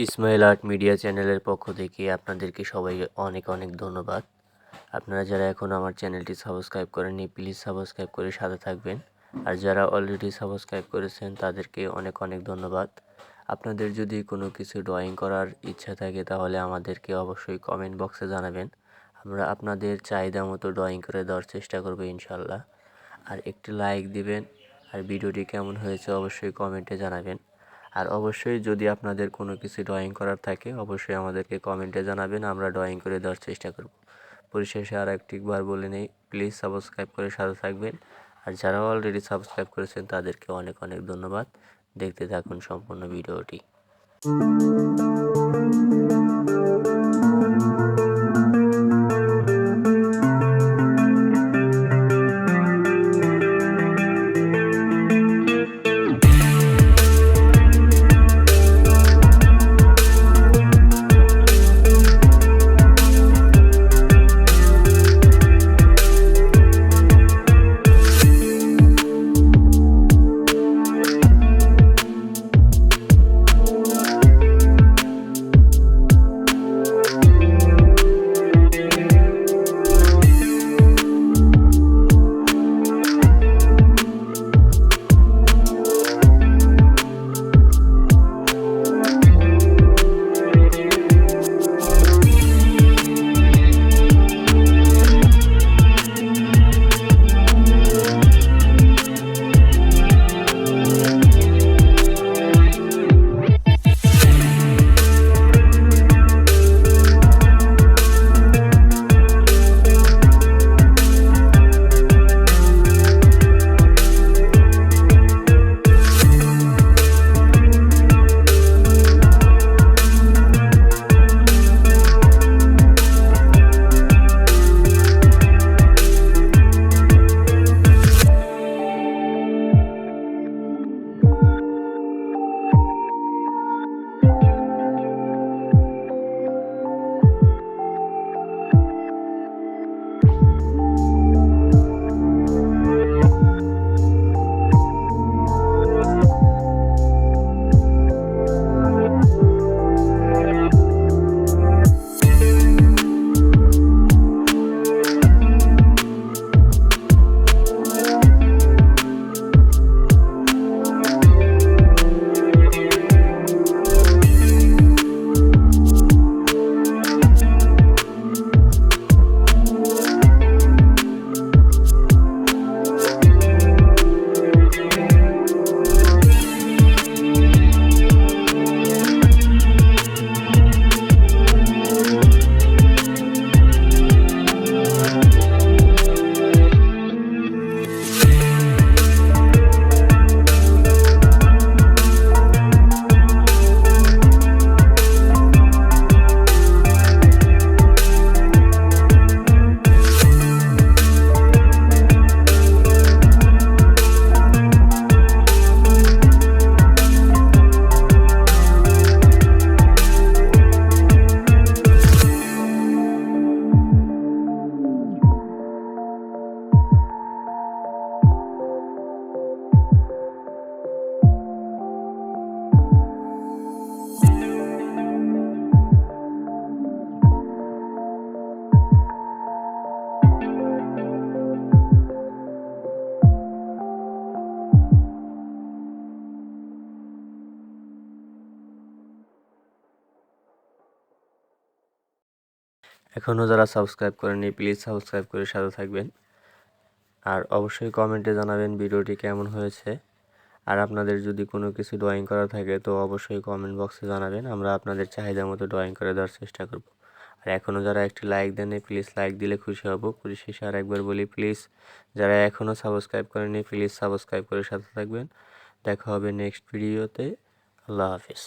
Ismail art media চ্যানেলের পক্ষ থেকে আপনাদেরকে সবাইকে অনেক অনেক ধন্যবাদ। আপনারা যারা এখন আমার চ্যানেলটি সাবস্ক্রাইব করেননি প্লিজ সাবস্ক্রাইব করে সাথে থাকবেন, আর যারা অলরেডি সাবস্ক্রাইব করেছেন তাদেরকে অনেক অনেক ধন্যবাদ। আপনাদের যদি কোনো কিছু ড্রয়িং করার ইচ্ছা থাকে তাহলে আমাদেরকে অবশ্যই কমেন্ট বক্সে জানাবেন, আমরা আপনাদের চাহিদা মতো ড্রয়িং করে দেওয়ার চেষ্টা করব ইনশাল্লাহ। আর একটি লাইক দিবেন, আর ভিডিওটি কেমন হয়েছে অবশ্যই কমেন্টে জানাবেন। আর অবশ্যই যদি আপনাদের কোনো কিছু ড্রয়িং করার থাকে অবশ্যই আমাদেরকে কমেন্টে জানাবেন, আমরা ড্রয়িং করে দেওয়ার চেষ্টা করব। পরিশেষে আর একটিবার বলে নেই, প্লিজ সাবস্ক্রাইব করে সাথে থাকবেন, আর যারা অলরেডি সাবস্ক্রাইব করেছেন তাদেরকে অনেক অনেক ধন্যবাদ। দেখতে থাকুন সম্পূর্ণ ভিডিওটি। এখনও যারা সাবস্ক্রাইব করেননি প্লিজ সাবস্ক্রাইব করে সাথে থাকবেন। আর অবশ্যই কমেন্টে জানাবেন ভিডিওটি কেমন হয়েছে। আর আপনাদের যদি কোনো কিছু ড্রয়িং করা থাকে তো অবশ্যই কমেন্ট বক্সে জানাবেন, আমরা আপনাদের চাহিদা মতো ড্রয়িং করে দেওয়ার চেষ্টা করব। আর এখনও যারা একটি লাইক দেননি প্লিজ লাইক দিলে খুশি হব। পরিশেষে আর একবার বলি, প্লিজ যারা এখনও সাবস্ক্রাইব করেননি প্লিজ সাবস্ক্রাইব করে সাথে থাকবেন। দেখা হবে নেক্সট ভিডিওতে। আল্লাহ হাফিজ।